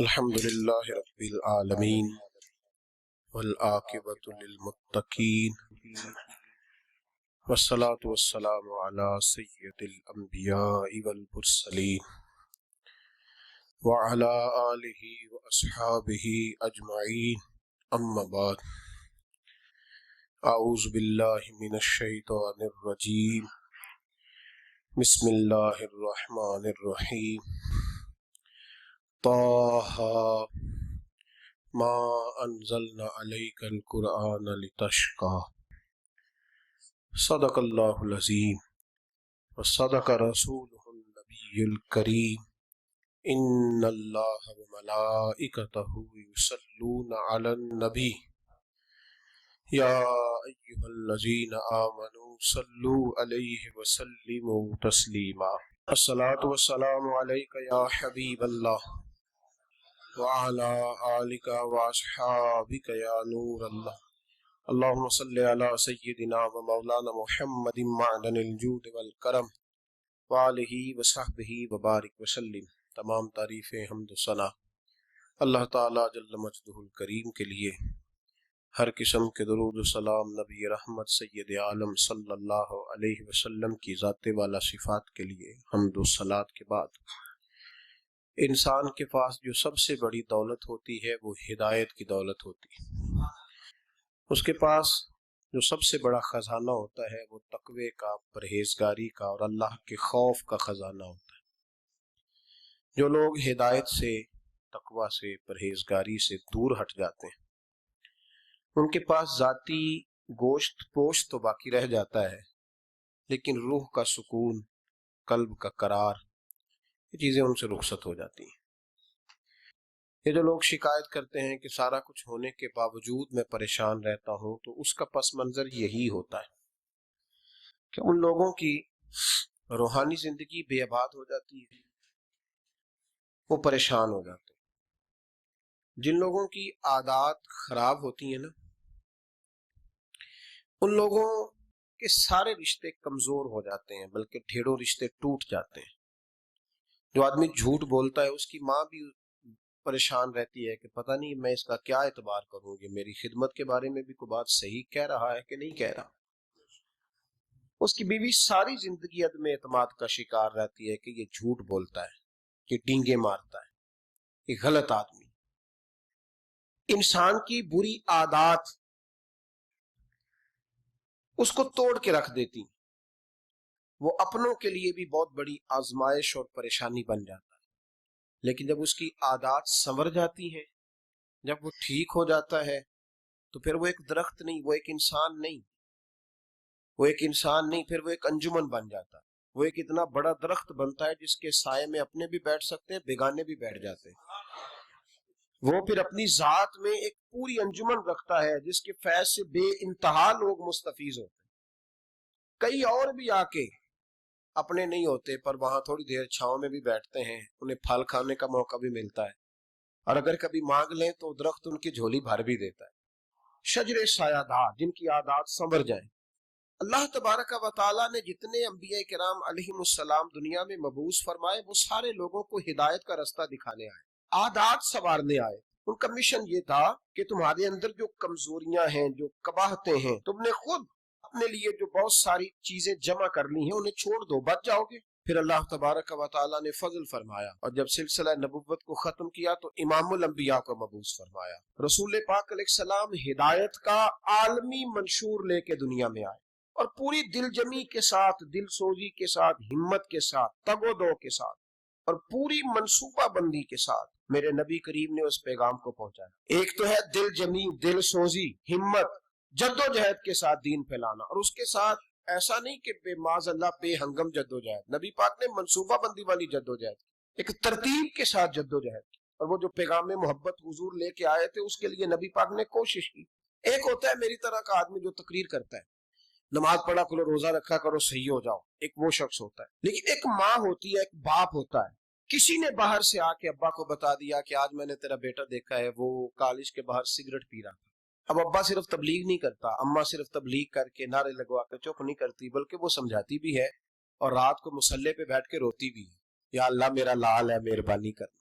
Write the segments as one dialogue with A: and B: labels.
A: الحمد لله رب العالمين والعاقبة للمتقين والصلاة والسلام على سيد الأنبياء والمرسلين وعلى آله وأصحابه أجمعين أما بعد أعوذ بالله من الشيطان الرجيم بسم الله الرحمن الرحيم طه ما انزلنا عليك القرآن لتشقى صدق الله العظيم وصدق رسوله النبي الكريم ان الله وملائكته يصلون على النبي يا ايها الذين آمنوا صلوا عليه وسلموا تسليما الصلاة والسلام عليك يا حبيب الله وعلى آلك وأصحابك يا نور الله اللهم صل على سيدنا ومولانا محمد معدن الجود والکرم وآلہ وصحبہ وبارک وسلم۔ تمام تعریفیں حمد و ثنا اللہ تعالیٰ جل مجدہ الکریم کے لیے، ہر قسم کے درود و سلام نبی رحمت سید عالم صلی اللہ علیہ وسلم کی ذات والا صفات کے لیے حمد و صلات کے بعد، انسان کے پاس جو سب سے بڑی دولت ہوتی ہے وہ ہدایت کی دولت ہوتی ہے۔ اس کے پاس جو سب سے بڑا خزانہ ہوتا ہے وہ تقوی کا، پرہیزگاری کا اور اللہ کے خوف کا خزانہ ہوتا ہے۔ جو لوگ ہدایت سے، تقوی سے، پرہیزگاری سے دور ہٹ جاتے ہیں، ان کے پاس ذاتی گوشت پوشت تو باقی رہ جاتا ہے، لیکن روح کا سکون، قلب کا قرار، یہ چیزیں ان سے رخصت ہو جاتی ہیں۔ یہ جو لوگ شکایت کرتے ہیں کہ سارا کچھ ہونے کے باوجود میں پریشان رہتا ہوں، تو اس کا پس منظر یہی ہوتا ہے کہ ان لوگوں کی روحانی زندگی بے آباد ہو جاتی ہے، وہ پریشان ہو جاتے ہیں۔ جن لوگوں کی عادات خراب ہوتی ہیں نا، ان لوگوں کے سارے رشتے کمزور ہو جاتے ہیں، بلکہ ڈھیروں رشتے ٹوٹ جاتے ہیں۔ جو آدمی جھوٹ بولتا ہے، اس کی ماں بھی پریشان رہتی ہے کہ پتہ نہیں میں اس کا کیا اعتبار کروں گی، میری خدمت کے بارے میں بھی کوئی بات صحیح کہہ رہا ہے کہ نہیں کہہ رہا۔ اس کی بیوی ساری زندگی عدم اعتماد کا شکار رہتی ہے کہ یہ جھوٹ بولتا ہے، یہ ڈینگے مارتا ہے، یہ غلط آدمی۔ انسان کی بری عادات اس کو توڑ کے رکھ دیتی، وہ اپنوں کے لیے بھی بہت بڑی آزمائش اور پریشانی بن جاتا ہے۔ لیکن جب اس کی عادات سنور جاتی ہیں، جب وہ ٹھیک ہو جاتا ہے، تو پھر وہ ایک درخت نہیں، وہ ایک انسان نہیں، پھر وہ ایک انجمن بن جاتا ہے۔ وہ ایک اتنا بڑا درخت بنتا ہے جس کے سائے میں اپنے بھی بیٹھ سکتے ہیں، بیگانے بھی بیٹھ جاتے ہیں۔ وہ پھر اپنی ذات میں ایک پوری انجمن رکھتا ہے جس کے فیض سے بے انتہا لوگ مستفیض ہوتے ہیں۔ کئی اور بھی آ کے اپنے نہیں ہوتے، پر وہاں تھوڑی دیر چھاؤں میں بھی بیٹھتے ہیں، انہیں پھل کھانے کا موقع بھی ملتا ہے، اور اگر کبھی مانگ لیں تو درخت ان کی جھولی بھر بھی دیتا ہے۔ شجر سایہ دار، جن کی عادات سنور جائیں۔ اللہ تبارک و تعالیٰ نے جتنے انبیاء کرام علیہم السلام دنیا میں مبعوث فرمائے، وہ سارے لوگوں کو ہدایت کا رستہ دکھانے آئے، عادات سنوارنے آئے۔ ان کا مشن یہ تھا کہ تمہارے اندر جو کمزوریاں ہیں، جو قباحتیں ہیں، تم نے خود اپنے لیے جو بہت ساری چیزیں جمع کر لی ہیں انہیں چھوڑ دو، بچ جاؤ گے۔ پھر اللہ تبارک و تعالیٰ نے فضل فرمایا، اور جب سلسلہ نبوت کو ختم کیا تو امام الانبیاء کو مبعوث فرمایا۔ رسول پاک علیہ السلام ہدایت کا عالمی منشور لے کے دنیا میں آئے، اور پوری دل جمی کے ساتھ، دل سوزی کے ساتھ، ہمت کے ساتھ، تگ و دو کے ساتھ، اور پوری منصوبہ بندی کے ساتھ میرے نبی کریم نے اس پیغام کو پہنچایا۔ ایک تو ہے دل جمی، دل سوزی، ہمت، جد و جہد کے ساتھ دین پھیلانا، اور اس کے ساتھ ایسا نہیں کہ بے معاذ اللہ بے ہنگم جد و جہد۔ نبی پاک نے منصوبہ بندی والی جد و جہد، ایک ترتیب کے ساتھ جد و جہد، اور وہ جو پیغام محبت حضور لے کے آئے تھے اس کے لیے نبی پاک نے کوشش کی۔ ایک ہوتا ہے میری طرح کا آدمی جو تقریر کرتا ہے، نماز پڑھا کرو، روزہ رکھا کرو، صحیح ہو جاؤ، ایک وہ شخص ہوتا ہے۔ لیکن ایک ماں ہوتی ہے، ایک باپ ہوتا ہے۔ کسی نے باہر سے آ کے ابا کو بتا دیا کہ آج میں نے تیرا بیٹا دیکھا ہے، وہ کالج کے باہر سگریٹ پی رہا تھا۔ اب ابا صرف تبلیغ نہیں کرتا، اماں صرف تبلیغ کر کے نعرے لگوا کے چپ نہیں کرتی، بلکہ وہ سمجھاتی بھی ہے، اور رات کو مصلے پہ بیٹھ کے روتی بھی ہے، یا اللہ میرا لال ہے، مہربانی کرنا۔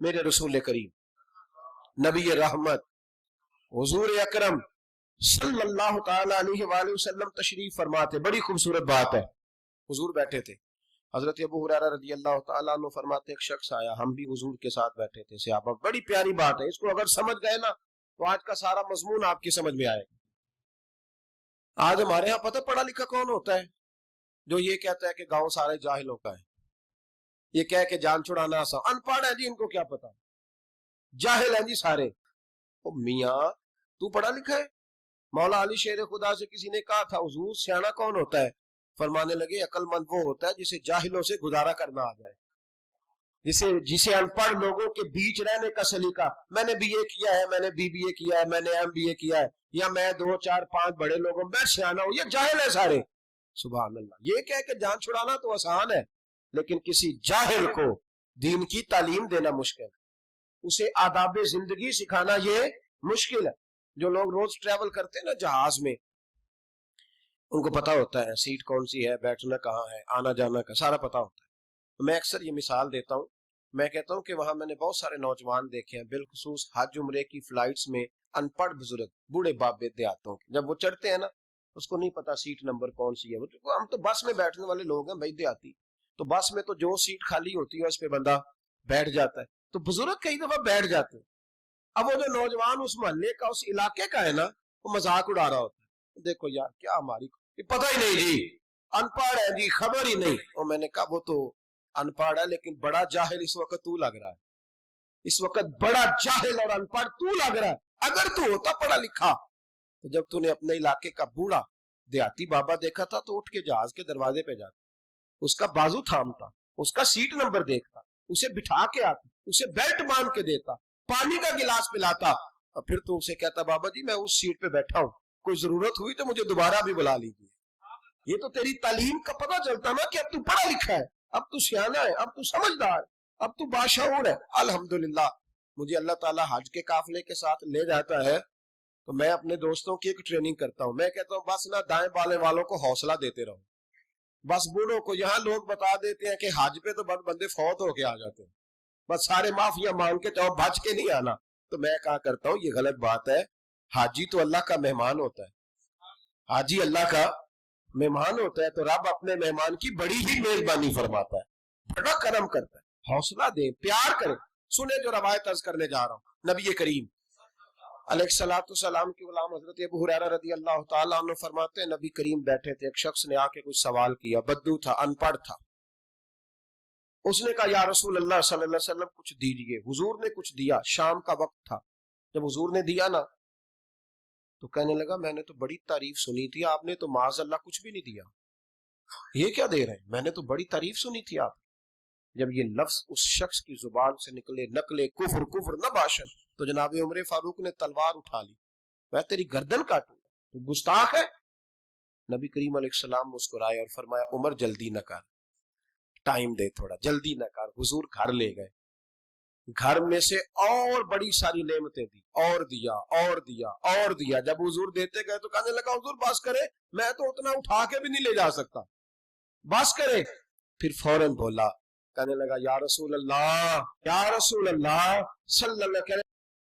A: میرے رسول کریم نبی رحمت حضور اکرم صلی اللہ تعالی علیہ وآلہ وسلم تشریف فرماتے. بڑی خوبصورت بات ہے. حضور بیٹھے تھے. حضرت ابو ہریرہ رضی اللہ تعالیٰ عنہ فرماتے ایک شخص آیا, ہم بھی حضور کے ساتھ بیٹھے تھے صحابہ. بڑی پیاری بات ہے, اس کو اگر سمجھ گئے نا تو آج کا سارا مضمون آپ کی سمجھ میں آئے گا. آج ہمارے ہاں پتہ پڑھا لکھا کون ہوتا ہے جو یہ کہتا ہے کہ گاؤں سارے جاہلوں کا ہے, یہ کہہ کہ جان چھڑانا آسان. ان پڑھ ہے جی, ان کو کیا پتا, جاہل ہیں جی سارے. میاں تو پڑھا لکھا ہے؟ مولا علی شیر خدا سے کسی نے کہا تھا حضور سیاںا کون ہوتا ہے؟ فرمانے لگے عقل مند وہ ہوتا ہے جسے جاہلوں سے گزارا کرنا آ جائے, جسے ان پڑھ لوگوں کے بیچ رہنے کا سلیقہ. میں نے بی اے کیا ہے, میں نے بی بی اے کیا ہے, میں نے ایم بی اے کیا ہے, یا میں 2 4 5 بڑے لوگوں میں سیاںا ہوں. یہ جاہل ہے سارے. سبحان اللہ. یہ کہہ کہ جان چھڑانا تو آسان ہے, لیکن کسی جاہل کو دین کی تعلیم دینا مشکل ہے, اسے آداب زندگی سکھانا یہ مشکل ہے. جو لوگ روز ٹریول کرتے ہیں نا جہاز میں, ان کو پتا ہوتا ہے سیٹ کون سی ہے, بیٹھنا کہاں ہے, آنا جانا کا سارا پتا ہوتا ہے. میں اکثر یہ مثال دیتا ہوں, میں کہتا ہوں کہ وہاں میں نے بہت سارے نوجوان دیکھے ہیں بالخصوص حج عمرے کی فلائٹس میں, ان پڑھ بزرگ بوڑھے باپ دیہاتوں کے, جب وہ چڑھتے ہیں نا اس کو نہیں پتا سیٹ نمبر کون سی ہے. ہم تو بس میں بیٹھنے والے لوگ ہیں بھائی دیہاتی, تو بس میں تو جو سیٹ خالی ہوتی ہے اس پہ بندہ بیٹھ جاتا ہے. تو بزرگ کئی دفعہ بیٹھ جاتے ہیں. اب وہ جو نوجوان اس محلے کا اس علاقے کا ہے نا, وہ مذاق اڑا رہا ہوتا ہے, دیکھو یار کیا ہماری پتہ ہی نہیں جی, ان پڑھ ہے جی, خبر ہی نہیں. اور میں نے کہا وہ تو ان پڑھ ہے لیکن بڑا جاہل اس وقت تو لگ رہا ہے, اس وقت بڑا جاہل اور ان پڑھ تو لگ رہا ہے. اگر تو ہوتا پڑھا لکھا تو جب تو نے اپنے علاقے کا بوڑھا دیہاتی بابا دیکھا تھا تو اٹھ کے جہاز کے دروازے پہ جاتا, اس کا بازو تھامتا, اس کا سیٹ نمبر دیکھتا, اسے بٹھا کے آتا, اسے بیلٹ باندھ کے دیتا, پانی کا گلاس پلاتا, اور پھر تو اسے کہتا بابا جی میں اس سیٹ پہ بیٹھا ہوں, کوئی ضرورت ہوئی تو مجھے دوبارہ بھی بلا لیجیے. یہ تو تیری تعلیم کا پتہ چلتا نا کہ اب تو پڑھا لکھا ہے, اب تو سیانا ہے, اب تو سمجھدار, اب تو باشعور ہے. الحمدللہ مجھے اللہ تعالیٰ حج کے قافلے کے ساتھ لے جاتا ہے تو میں اپنے دوستوں کی ایک ٹریننگ کرتا ہوں. میں کہتا ہوں بس نہ دائیں بالیں والوں کو حوصلہ دیتے رہو, بس بوڑھوں کو. یہاں لوگ بتا دیتے ہیں کہ حج پہ تو بندے فوت ہو کے آ جاتے ہیں, بس سارے معافیاں مانگ کے تو بچ کے نہیں آنا. تو میں کہا کرتا ہوں یہ غلط بات ہے. حاجی تو اللہ کا مہمان ہوتا ہے, حاجی اللہ کا مہمان ہوتا ہے, تو رب اپنے مہمان کی بڑی ہی میزبانی فرماتا ہے, بڑا کرم کرتا ہے. حوصلہ دے, پیار کرے. سنے جو روایت عرض کرنے جا رہا ہوں, نبی کریم علیہ الصلوۃ والسلام کی غلام حضرت ابو ہریرہ رضی اللہ تعالیٰ عنہ فرماتے ہیں نبی کریم بیٹھے تھے, ایک شخص نے آ کے کچھ سوال کیا, بدو تھا, ان پڑھ تھا. اس نے کہا یا رسول اللہ صلی اللہ علیہ وسلم کچھ دیجئے. حضور نے کچھ دیا, شام کا وقت تھا. جب حضور نے دیا نا تو کہنے لگا میں نے تو بڑی تعریف سنی تھی, آپ نے تو معاذ اللہ کچھ بھی نہیں دیا. یہ کیا دے رہے ہیں؟ میں نے تو بڑی تعریف سنی تھی آپ. جب یہ لفظ اس شخص کی زبان سے نکلے, نقلے کفر کفر نہ باشن, تو جناب عمر فاروق نے تلوار اٹھا لی, میں تیری گردن کاٹوں, تو گستاخ ہے. نبی کریم علیہ السلام مسکرائے اور فرمایا عمر جلدی نہ کر, ٹائم دے تھوڑا, جلدی نہ کر. حضور گھر لے گئے, گھر میں سے اور بڑی ساری نعمتیں دی, اور دیا اور دیا اور دیا. جب حضور دیتے گئے تو کہنے لگا حضور بس کرے, میں تو اتنا اٹھا کے بھی نہیں لے جا سکتا, بس کرے. پھر فوراً بولا, کہنے لگا یا رسول اللہ, یا رسول اللہ صلی اللہ علیہ وسلم,